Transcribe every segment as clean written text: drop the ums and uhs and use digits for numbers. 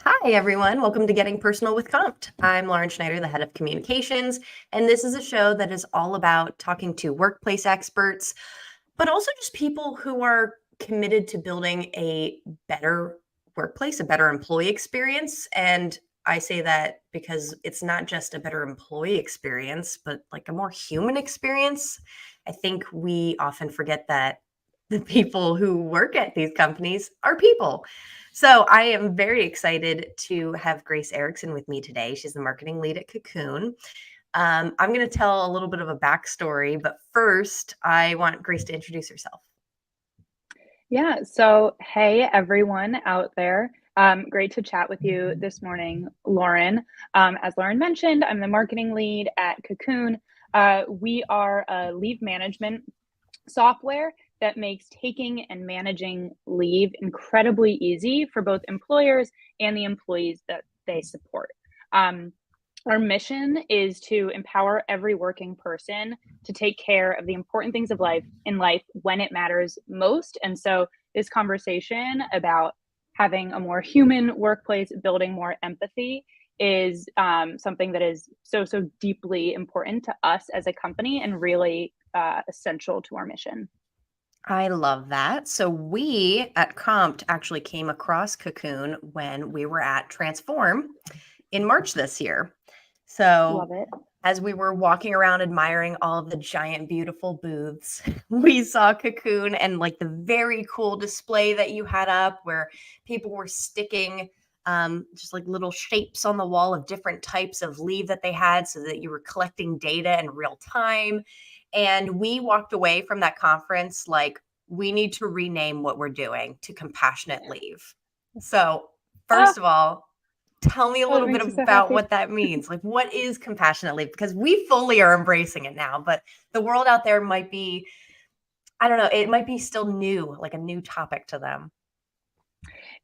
Hi, everyone. Welcome to Getting Personal with Compt. I'm Lauren Schneider, the head of communications, and this is a show that is all about talking to workplace experts, but also just people who are committed to building a better workplace, a better employee experience. And I say that because it's not just a better employee experience, but like a more human experience. I think we often forget that the people who work at these companies are people. So I am very excited to have Grace Erickson with me today. She's the marketing lead at Cocoon. I'm going to tell a little bit of a backstory, but first, I want Grace to introduce herself. Yeah, so hey everyone out there. Great to chat with you this morning, Lauren. As Lauren mentioned, I'm the marketing lead at Cocoon. We are a leave management software that makes taking and managing leave incredibly easy for both employers and the employees that they support. Um, our mission is to empower every working person to take care of the important things of life in life when it matters most. And so this conversation about having a more human workplace, building more empathy is something that is so deeply important to us as a company and really essential to our mission. I love that. So we at Compt actually came across Cocoon when we were at Transform in March this year. Love So it. as we were walking around admiring all of the giant, beautiful booths, we saw Cocoon and like the very cool display that you had up where people were sticking just like little shapes on the wall of different types of leave that they had so that you were collecting data in real time. And we walked away from that conference like, we need to rename what we're doing to compassionate leave. So, Ah, first of all, tell me a oh, it little bit makes me so about happy. what that means. Like, what is compassionate leave? Because we fully are embracing it now, but the world out there might be, I don't know, it might be still new, like a new topic to them.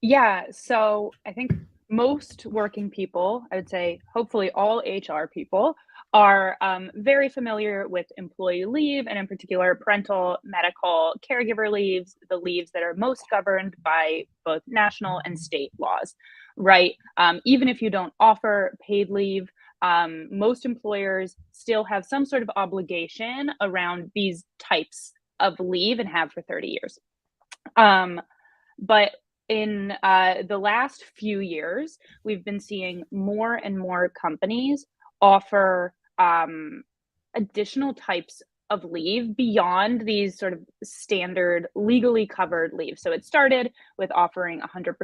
Yeah, so I think most working people, I would say hopefully all HR people, are very familiar with employee leave and, in particular, parental, medical, caregiver leaves, the leaves that are most governed by both national and state laws, right? Even if you don't offer paid leave, most employers still have some sort of obligation around these types of leave and have for 30 years. Um, but in the last few years, we've been seeing more and more companies offer additional types of leave beyond these sort of standard legally covered leave. So it started with offering 100%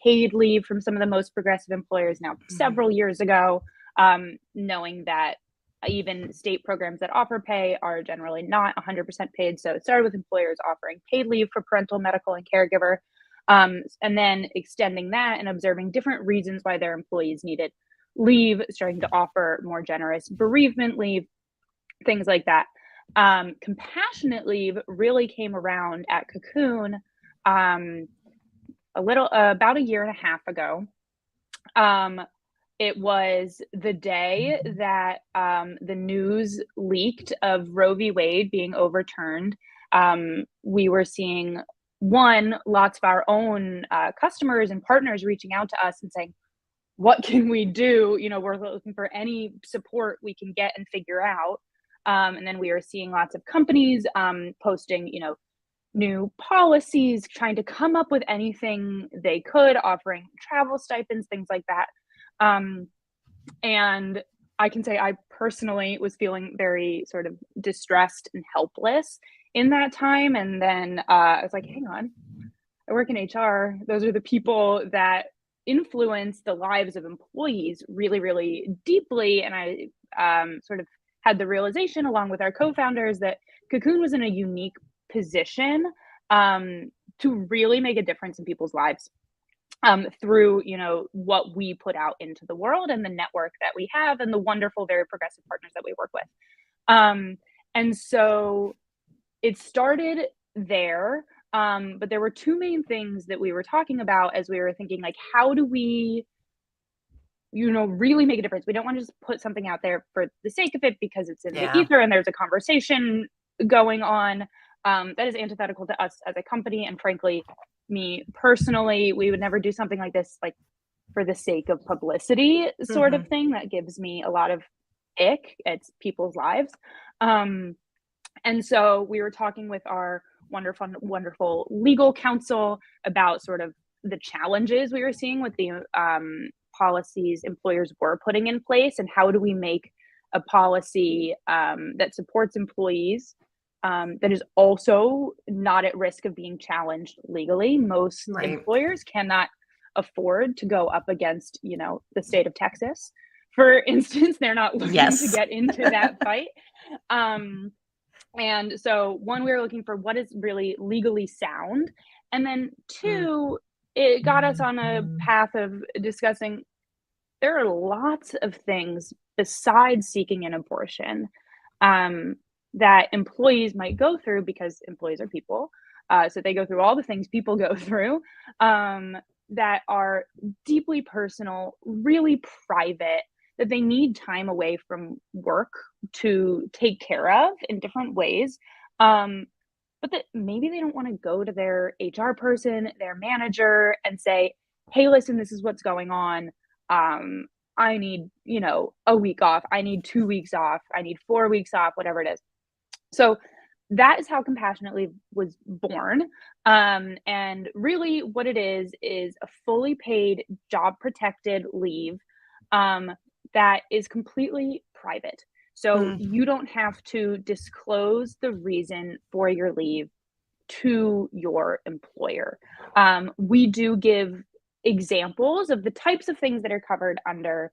paid leave from some of the most progressive employers now Mhm. several years ago, knowing that even state programs that offer pay are generally not 100% paid. So it started with employers offering paid leave for parental, medical, and caregiver, and then extending that and observing different reasons why their employees needed leave, starting to offer more generous bereavement leave, things like that. Compassionate leave really came around at Cocoon um, about a year and a half ago. Um, it was the day that the news leaked of Roe v. Wade being overturned. We were seeing lots of our own customers and partners reaching out to us and saying, what can we do? We're looking for any support we can get and figure out. And then we are seeing lots of companies posting, new policies, trying to come up with anything they could, offering travel stipends, things like that. Um, and I can say I personally was feeling very sort of distressed and helpless in that time. And then I was like, hang on, I work in HR. Those are the people that influence the lives of employees really, really deeply. And I sort of had the realization, along with our co founders, that Cocoon was in a unique position to really make a difference in people's lives through what we put out into the world and the network that we have and the wonderful, very progressive partners that we work with. And so it started there, but there were two main things that we were talking about as we were thinking, like, how do we really make a difference? We don't want to just put something out there for the sake of it because it's in the Yeah. ether and there's a conversation going on that is antithetical to us as a company, and frankly, me personally, we would never do something like this like for the sake of publicity sort of Mhm. thing that gives me a lot of ick. It's people's lives. Um, and so we were talking with our wonderful legal counsel about sort of the challenges we were seeing with the policies employers were putting in place, and how do we make a policy that supports employees that is also not at risk of being challenged legally. Most Right. employers cannot afford to go up against, the state of Texas, for instance. They're not looking to Yes. get into that fight. Um, and so, one, we were looking for what is really legally sound. And then Mm. two, it got us on a path of discussing there are lots of things besides seeking an abortion um, that employees might go through, because employees are people. So they go through all the things people go through um, that are deeply personal, really private, that they need time away from work to take care of in different ways. Um, but that maybe they don't want to go to their HR person, their manager, and say, hey, listen, this is what's going on. I need, a week off. I need 2 weeks off. I need 4 weeks off, whatever it is. So that is how Compassionate Leave was born. And really, what it is a fully paid, job protected leave that is completely private. So Mm. you don't have to disclose the reason for your leave to your employer. We do give examples of the types of things that are covered under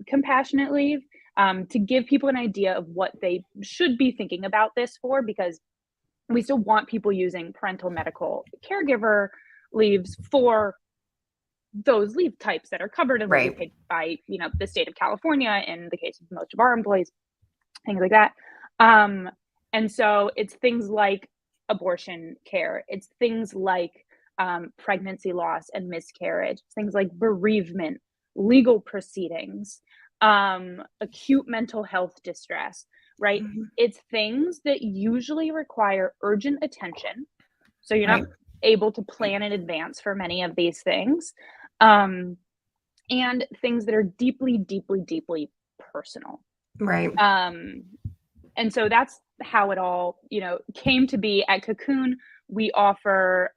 compassionate leave, to give people an idea of what they should be thinking about this for, because we still want people using parental medical caregiver leaves for those leave types that are covered and will be Right. paid by, the state of California in the case of most of our employees, things like that. Um, and so it's things like abortion care, it's things like pregnancy loss and miscarriage, things like bereavement, legal proceedings, acute mental health distress, right? Mhm. It's things that usually require urgent attention. So you're not Right. able to plan in advance for many of these things. Um, and things that are deeply, deeply, deeply personal. Right. Um, and so that's how it all, came to be. At Cocoon, we offer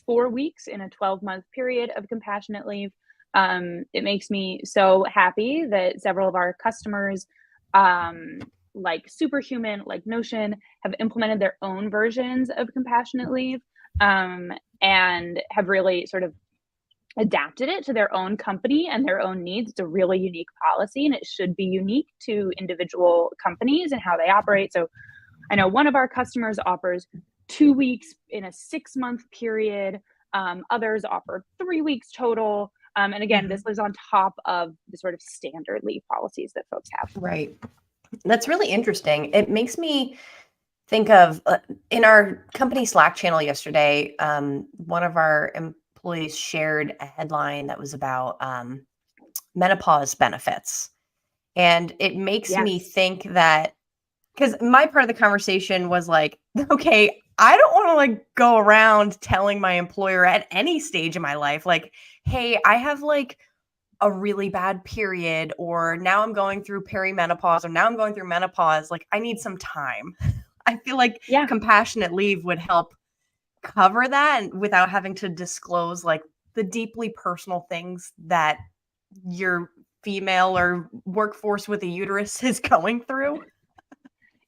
4 weeks in a 12-month period of compassionate leave. It makes me so happy that several of our customers, like Superhuman, like Notion, have implemented their own versions of compassionate leave, and have really sort of adapted it to their own company and their own needs. It's a really unique policy, and it should be unique to individual companies and how they operate. So I know one of our customers offers 2 weeks in a 6-month period. Others offer 3 weeks total. And again, this Mhm. lives on top of the sort of standard leave policies that folks have. Right. That's really interesting. It makes me think of in our company Slack channel yesterday, one of our employees shared a headline that was about menopause benefits. And it makes me Yes. think that because my part of the conversation was like, okay, I don't want to like go around telling my employer at any stage of my life, like, hey, I have like a really bad period, or now I'm going through perimenopause, or now I'm going through menopause. Like, I need some time. I feel like Yeah. compassionate leave would help cover that and without having to disclose like the deeply personal things that your female or workforce with a uterus is going through.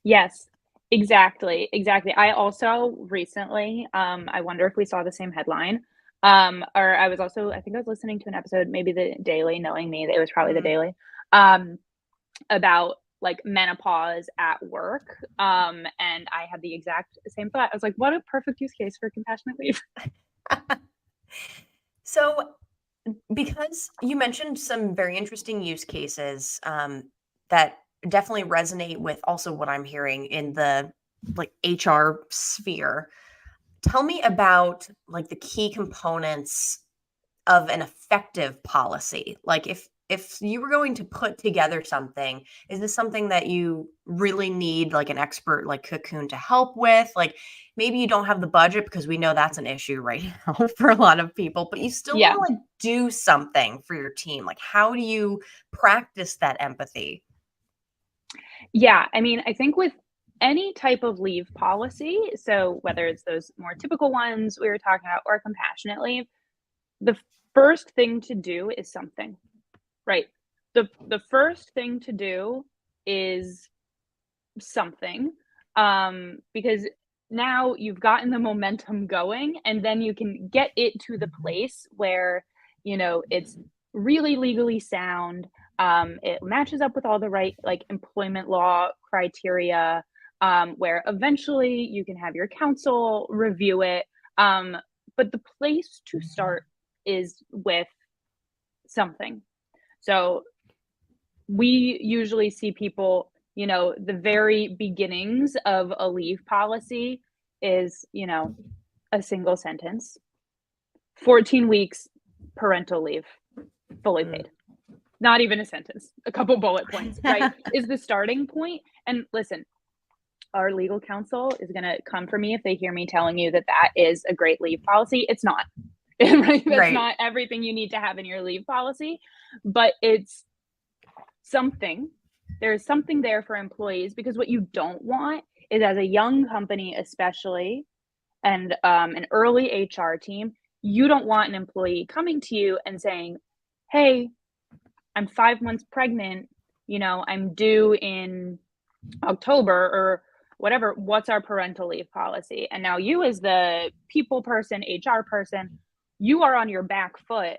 Yes. Exactly. Exactly. I also recently, I wonder if we saw the same headline. Or I think I was listening to an episode, maybe the Daily, knowing me, that it was probably the Mhm. Daily, um, about like menopause at work. And I had the exact same thought. I was like, what a perfect use case for compassionate leave. So, because you mentioned some very interesting use cases that definitely resonate with also what I'm hearing in the like HR sphere, tell me about like the key components of an effective policy. Like if if you were going to put together something, is this something that you really need like an expert like Cocoon to help with? Like maybe you don't have the budget because we know that's an issue right now for a lot of people, but you still want Yeah. to like do something for your team. Like how do you practice that empathy? Yeah. I mean, I think with any type of leave policy, so whether it's those more typical ones we were talking about or compassionate leave, the first thing to do is something, right? The first thing to do is something, because now you've gotten the momentum going, and then you can get it to the place where, it's really legally sound. It matches up with all the right, like, employment law criteria, where eventually you can have your counsel review it. But the place to start is with something. So we usually see people, the very beginnings of a leave policy is, a single sentence: 14 weeks parental leave, fully Mm. paid. Not even a sentence, a couple bullet points, right? Is the starting point. And listen, our legal counsel is going to come for me if they hear me telling you that that is a great leave policy. It's not. Right? That's Right. not everything you need to have in your leave policy, but it's something. There's something there for employees, because what you don't want is, as a young company especially, and an early HR team, you don't want an employee coming to you and saying, "Hey, I'm 5 months pregnant. I'm due in October or whatever. What's our parental leave policy?" And now you, as the people person, HR person, you are on your back foot,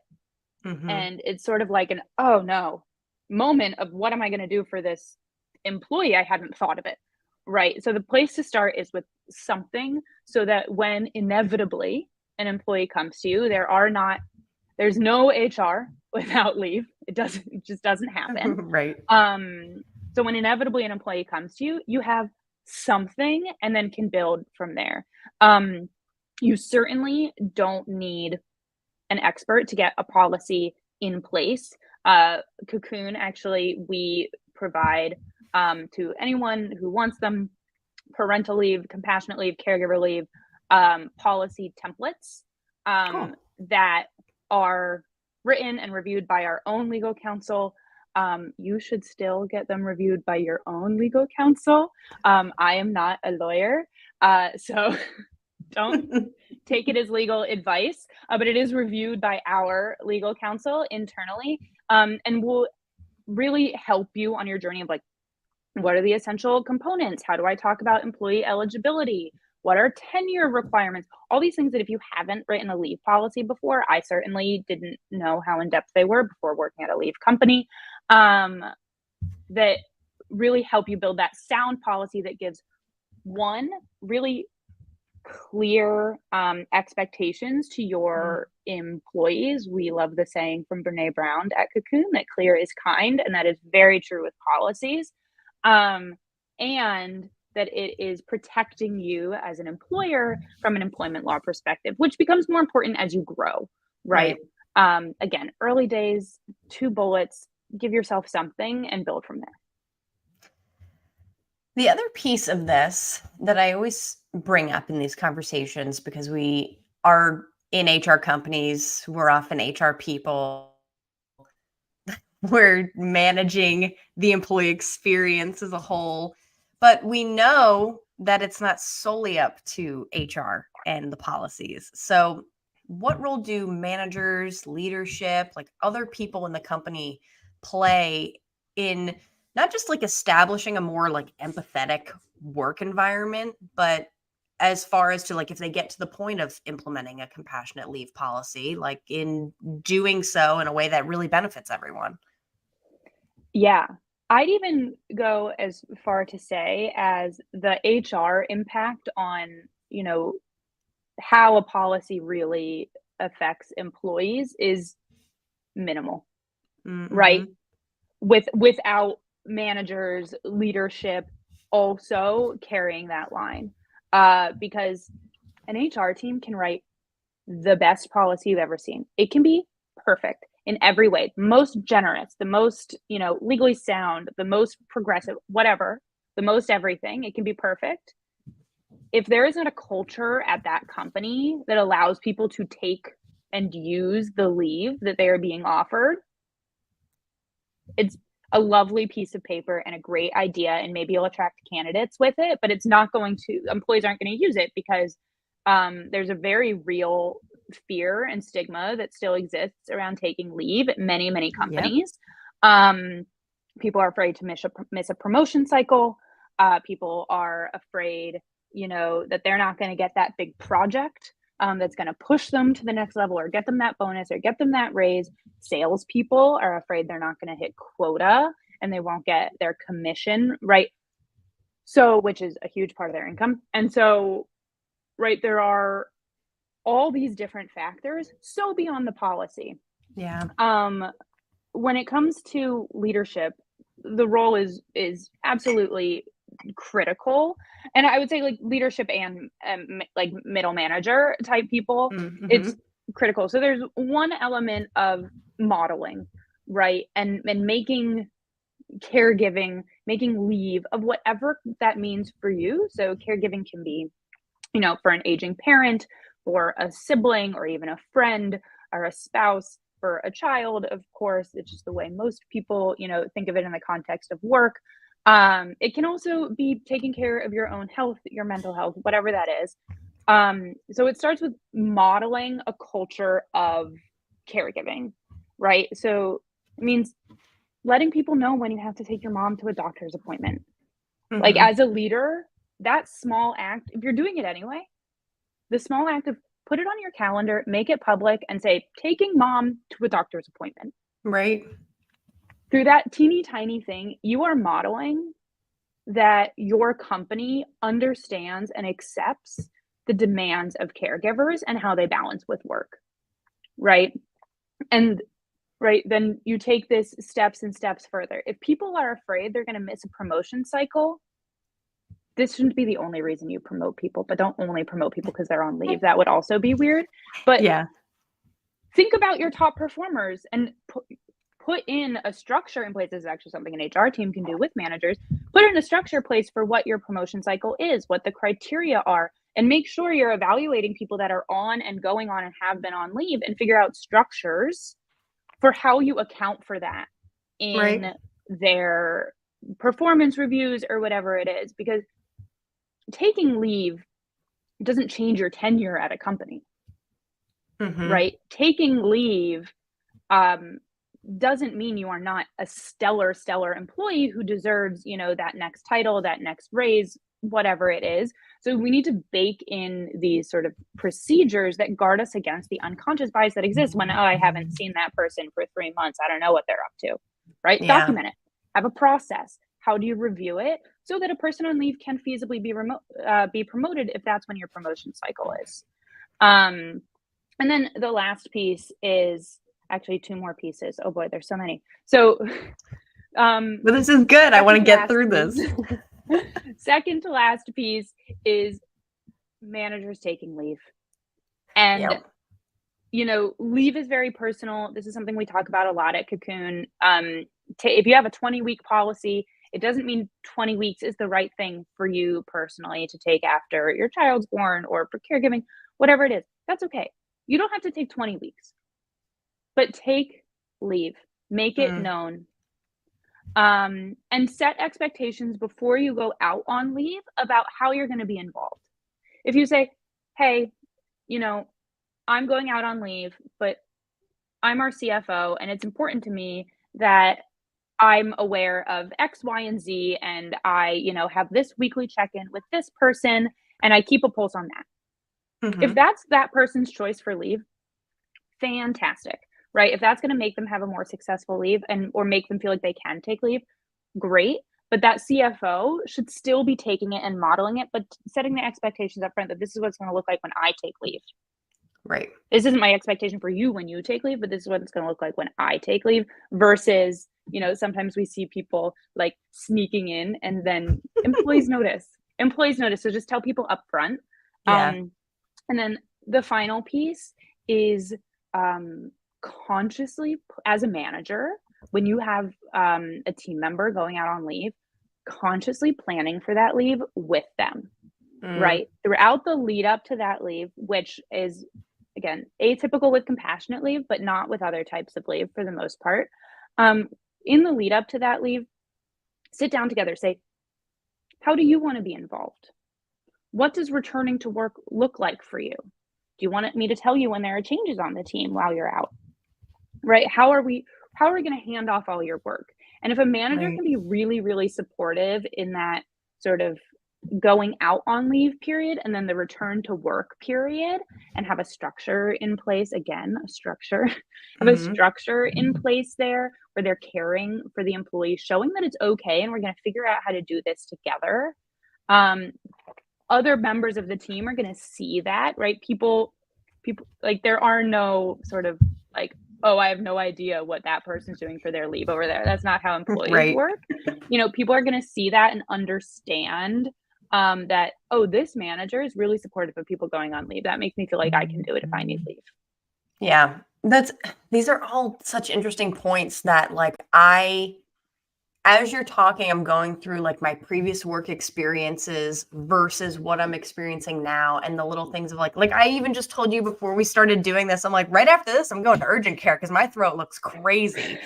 Hmm. and it's sort of like an oh no moment of what am I going to do for this employee? I hadn't thought of it. Right. So the place to start is with something, so that when inevitably an employee comes to you, there's no HR without leave. It just doesn't happen. Right. Um, so when inevitably an employee comes to you, you have something and then can build from there. Um, you certainly don't need an expert to get a policy in place. Cocoon, actually, we provide, to anyone who wants them, parental leave, compassionate leave, caregiver leave, policy templates, Cool. that are written and reviewed by our own legal counsel. You should still get them reviewed by your own legal counsel. I am not a lawyer, so don't take it as legal advice, but it is reviewed by our legal counsel internally, and will really help you on your journey of, like, what are the essential components? How do I talk about employee eligibility? What are tenure requirements? All these things that, if you haven't written a leave policy before, I certainly didn't know how in depth they were before working at a leave company, that really help you build that sound policy that gives, one, really clear expectations to Mm. your employees. We love the saying from Brene Brown at Cocoon that clear is kind, and that is very true with policies. And that it is protecting you as an employer from an employment law perspective, which becomes more important as you grow, right? Right. Again, early days, two bullets, give yourself something and build from there. The other piece of this that I always bring up in these conversations, because we are in HR companies, we're often HR people, we're managing the employee experience as a whole, but we know that it's not solely up to HR and the policies. So, what role do managers, leadership, like other people in the company play in not just like establishing a more like empathetic work environment, but as far as to like if they get to the point of implementing a compassionate leave policy, like in doing so in a way that really benefits everyone? Yeah. I'd even go as far to say as the HR impact on, how a policy really affects employees is minimal, right? Mhm. Without managers, leadership also carrying that line. Because an HR team can write the best policy you've ever seen. It can be perfect. in every way, most generous, the most, legally sound, the most progressive, whatever, the most everything. It can be perfect. If there isn't a culture at that company that allows people to take and use the leave that they are being offered, it's a lovely piece of paper and a great idea, and maybe you'll attract candidates with it, but employees aren't going to use it because there's a very real fear and stigma that still exists around taking leave at many, many companies. Yep. People are afraid to miss a promotion cycle. People are afraid, that they're not going to get that big project that's going to push them to the next level or get them that bonus or get them that raise. Salespeople are afraid they're not going to hit quota and they won't get their commission, right? So, which is a huge part of their income. And so, right, there are all these different factors, so beyond the policy. Yeah. When it comes to leadership, the role is absolutely critical. And I would say like leadership and like middle manager type people, it's critical. So there's one element of modeling, right? And making caregiving, making leave of whatever that means for you. So caregiving can be, for an aging parent, or a sibling, or even a friend, or a spouse, for a child, of course. It's just the way most people, think of it in the context of work. It can also be taking care of your own health, your mental health, whatever that is. So it starts with modeling a culture of caregiving, right? So it means letting people know when you have to take your mom to a doctor's appointment. Like, as a leader, that small act, if you're doing it anyway, the small act of put it on your calendar, make it public, and say, taking mom to a doctor's appointment. Right. Through that teeny tiny thing, you are modeling that your company understands and accepts the demands of caregivers and how they balance with work, right? And then you take this steps and steps further. If people are afraid they're going to miss a promotion cycle, this shouldn't be the only reason you promote people, but don't only promote people because they're on leave. That would also be weird. But yeah, think about your top performers and put in a structure in place. This is actually something an HR team can do with managers. Put in a structure place for what your promotion cycle is, what the criteria are, and make sure you're evaluating people that are on and going on and have been on leave, and figure out structures for how you account for that in their performance reviews or whatever it is. Because taking leave doesn't change your tenure at a company, right? Taking leave doesn't mean you are not a stellar employee who deserves, that next title, that next raise, whatever it is. So we need to bake in these sort of procedures that guard us against the unconscious bias that exists when, I haven't seen that person for 3 months. I don't know what they're up to, right? Yeah. Document it. Have a process. How do you review it so that a person on leave can feasibly be promoted if that's when your promotion cycle is? And then the last piece is actually 2 more pieces. Oh boy, there's so many. So, but this is good. I want to get through this. Second to last piece is managers taking leave. And, leave is very personal. This is something we talk about a lot at Cocoon. If you have a 20-week policy, it doesn't mean 20 weeks is the right thing for you personally to take after your child's born or for caregiving, whatever it is. That's okay. You don't have to take 20 weeks, but take leave, make it known, and set expectations before you go out on leave about how you're going to be involved. If you say, hey, I'm going out on leave, but I'm our CFO, and it's important to me that I'm aware of X, Y, and Z, and I, have this weekly check-in with this person, and I keep a pulse on that. If that's that person's choice for leave, fantastic, right? If that's going to make them have a more successful leave or make them feel like they can take leave, great. But that CFO should still be taking it and modeling it, but setting the expectations up front that this is what it's going to look like when I take leave. Right. This isn't my expectation for you when you take leave, but this is what it's going to look like when I take leave, versus, sometimes we see people like sneaking in and then employees notice. So just tell people up front. Yeah. And then the final piece is consciously, as a manager, when you have a team member going out on leave, consciously planning for that leave with them, Mm, right? Throughout the lead up to that leave, which is, again, atypical with compassionate leave, but not with other types of leave for the most part. In the lead up to that leave, sit down together, say, how do you want to be involved? What does returning to work look like for you? Do you want me to tell you when there are changes on the team while you're out? Right? How are we going to hand off all your work? And if a manager right. can be really, really supportive in that sort of going out on leave period and then the return to work period, and have a structure in place, again, a structure, have a Hmm. structure in place there where they're caring for the employee, showing that it's okay and we're going to figure out how to do this together. Um, Other members of the team are going to see that, right? People like, there are no sort of like, oh, I have no idea what that person's doing for their leave over there. That's not how employees Right. work. People are going to see that and understand that, oh, this manager is really supportive of people going on leave. That makes me feel like I can do it if I need leave. Yeah. These are all such interesting points that like as you're talking, I'm going through like my previous work experiences versus what I'm experiencing now and the little things of like I even just told you before we started doing this, I'm like, right after this, I'm going to urgent care because my throat looks crazy.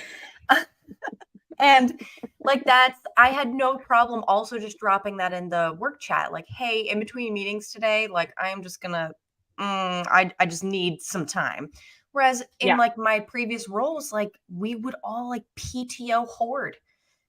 And like I had no problem also just dropping that in the work chat. Like, hey, in between meetings today, like I am just gonna I just need some time. Whereas in Yeah. like my previous roles, like we would all like PTO hoard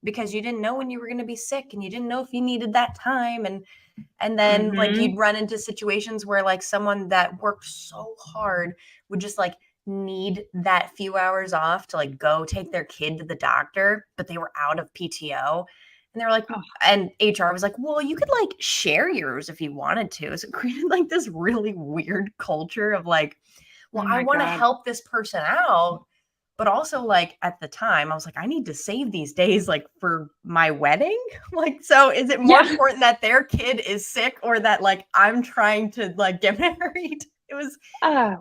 because you didn't know when you were gonna be sick and you didn't know if you needed that time. And then like Hmm. you'd run into situations where like someone that worked so hard would just like need that few hours off to like go take their kid to the doctor, but they were out of PTO. And they were like, Oh, and HR was like, well, you could like share yours if you wanted to. So it created like this really weird culture of like, oh well, I my want to God. help this person out. But also, like at the time, I was like, I need to save these days, like for my wedding. Like, so is it more Yeah. important that their kid is sick or that like I'm trying to like get married? It was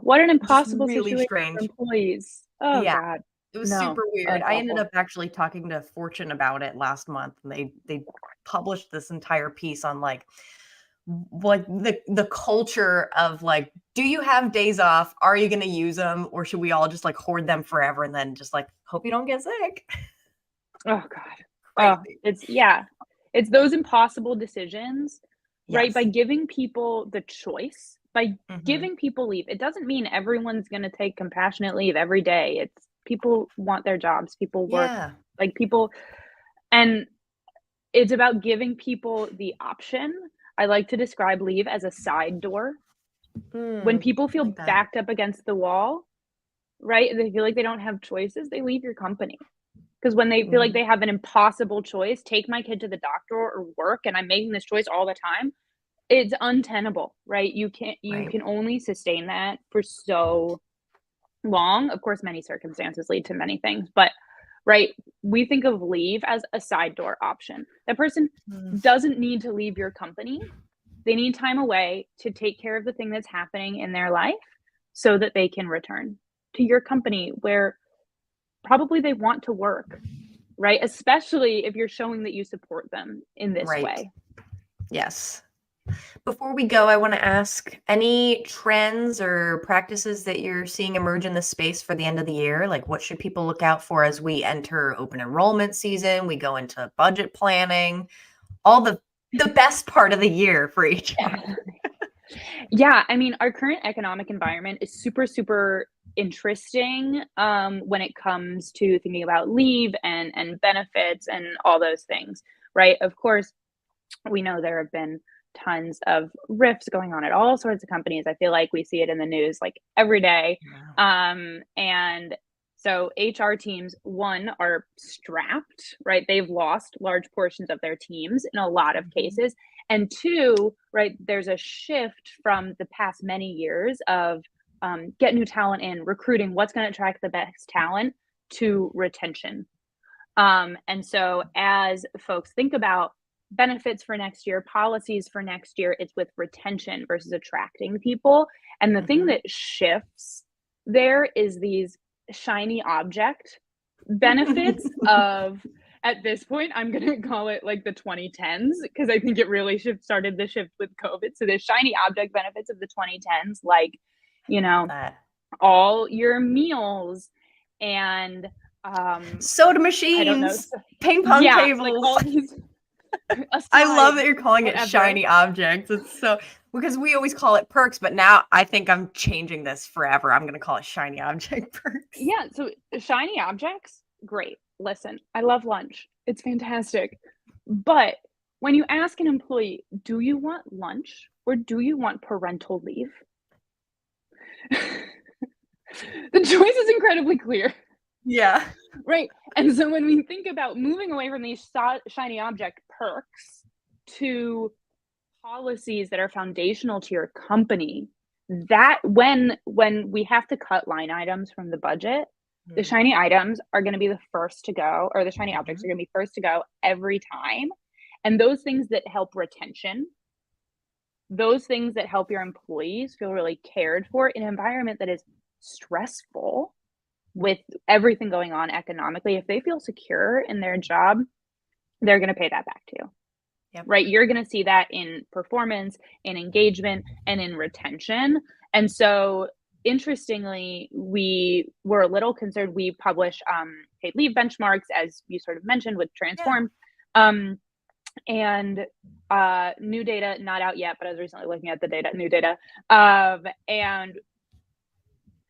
What an just impossible really situation for strange. employees. Oh Yeah, God. it was No. super Oh, weird. it's I ended awful. up actually talking to Fortune about it last month, and they published this entire piece on like the culture of like, do you have days off? Are you going to use them, or should we all just like hoard them forever and then just like hope you don't get sick? Oh God. Oh, Crazy. it's those impossible decisions, right? By Yes. giving people the choice, by Mhm. giving people leave, it doesn't mean everyone's going to take compassionate leave every day. It's people want their jobs, people work, Yeah. like people, and it's about giving people the option. I like to describe leave as a side door. When Mm, people I like feel that. backed up against the wall, right? They feel like they don't have choices, they leave your company. Because when they feel like Mhm. they have an impossible choice, take my kid to the doctor or work, and I'm making this choice all the time, it's untenable, right? You Right. can only sustain that for so long. Of course, many circumstances lead to many things, but right, we think of leave as a side door option. That person Mm, doesn't need to leave your company. They need time away to take care of the thing that's happening in their life so that they can return to your company where probably they want to work, right? Especially if you're showing that you support them in this right. way. Yes. Before we go, I want to ask any trends or practices that you're seeing emerge in the space for the end of the year? Like, what should people look out for as we enter open enrollment season? We go into budget planning, all the best part of the year for HR. Yeah, I mean, our current economic environment is super, super interesting when it comes to thinking about leave and benefits and all those things, right? Of course, we know there have been tons of rifts going on at all sorts of companies. I feel like we see it in the news like every day. Yeah. And so HR teams, one, are strapped, right? They've lost large portions of their teams in a lot of Mhm. cases. And two, right, there's a shift from the past many years of get new talent in, recruiting, what's going to attract the best talent, to retention. And so as folks think about benefits for next year, policies for next year, it's with retention versus attracting people. And the thing Mhm. that shifts there is these shiny object benefits of, at this point, I'm going to call it like the 2010s, because I think it really started the shift with COVID. So the shiny object benefits of the 2010s, like, you know, That. all your meals and Soda I don't know. machines, ping pong Yeah, tables. like all these I love that aside, you're calling it whatever. shiny objects. It's so, because we always call it perks, but now I think I'm changing this forever. I'm going to call it shiny object perks. Yeah, so shiny objects, great. Listen, I love lunch. It's fantastic. But when you ask an employee, do you want lunch or do you want parental leave? The choice is incredibly clear, Yeah. right? And so when we think about moving away from these shiny object perks to policies that are foundational to your company, that when we have to cut line items from the budget, the shiny items are going to be the first to go, or the shiny objects are going to be first to go every time. And those things that help retention, those things that help your employees feel really cared for in an environment that is stressful with everything going on economically, if they feel secure in their job, they're going to pay that back to you. Yep. Right? You're going to see that in performance, in engagement, and in retention. And so, interestingly, we were a little concerned. We publish paid leave benchmarks, as you sort of mentioned, with Transform. Yeah. And new data, not out yet, but I was recently looking at the data, new data, and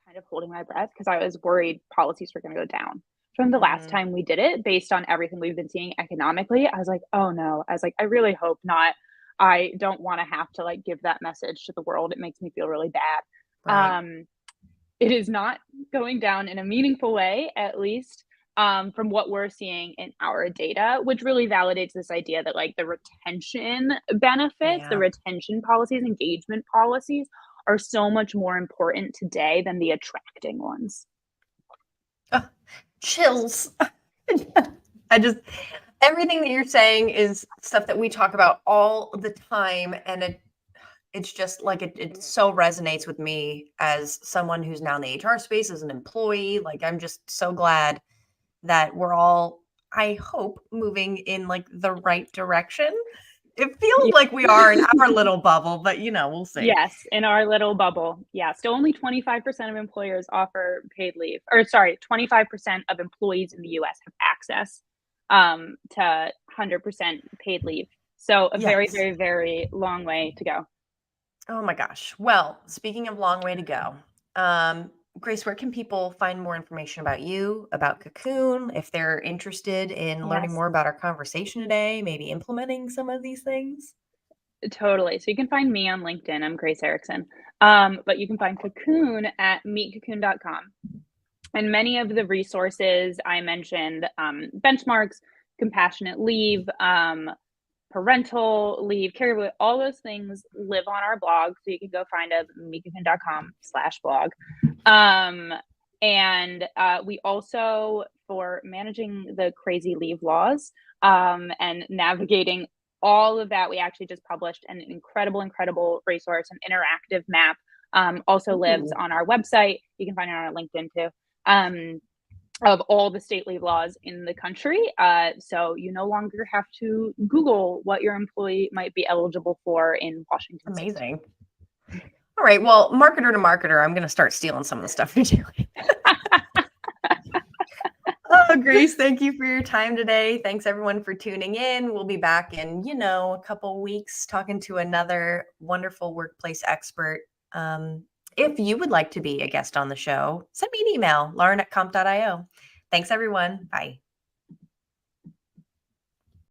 kind of holding my breath because I was worried policies were going to go down. From the last time we did it, based on everything we've been seeing economically, I was like, oh no. I was like, I really hope not. I don't want to have to like give that message to the world. It makes me feel really bad. Right. It is not going down in a meaningful way, at least from what we're seeing in our data, which really validates this idea that like the retention benefits, the retention policies, engagement policies are so much more important today than the attracting ones. Chills. Everything that you're saying is stuff that we talk about all the time. And it's just like, it so resonates with me as someone who's now in the HR space, as an employee. Like, I'm just so glad that we're all, I hope, moving in like the right direction. It feels like we are in our little bubble, but we'll see. Yes, in our little bubble. Yeah, still only 25% of employers offer paid leave. Or sorry, 25% of employees in the US have access to 100% paid leave. So a very, very, very long way to go. Oh my gosh. Well, speaking of long way to go, Grace, where can people find more information about you, about Cocoon, if they're interested in learning more about our conversation today, maybe implementing some of these things? Totally. So you can find me on LinkedIn. I'm Grace Erickson. But you can find Cocoon at meetcocoon.com. And many of the resources I mentioned, benchmarks, compassionate leave, parental leave, caregiver, all those things live on our blog. So you can go find us at meetcocoon.com/blog. And we also, for managing the crazy leave laws and navigating all of that, we actually just published an incredible resource, an interactive map, also lives on our website. You can find it on our LinkedIn too, of all the state leave laws in the country. So you no longer have to Google what your employee might be eligible for in Washington State. Amazing. All right. Well, marketer to marketer, I'm going to start stealing some of the stuff you're doing. Oh, Grace, thank you for your time today. Thanks everyone for tuning in. We'll be back in, a couple weeks talking to another wonderful workplace expert. If you would like to be a guest on the show, send me an email, lauren@comp.io. Thanks everyone. Bye.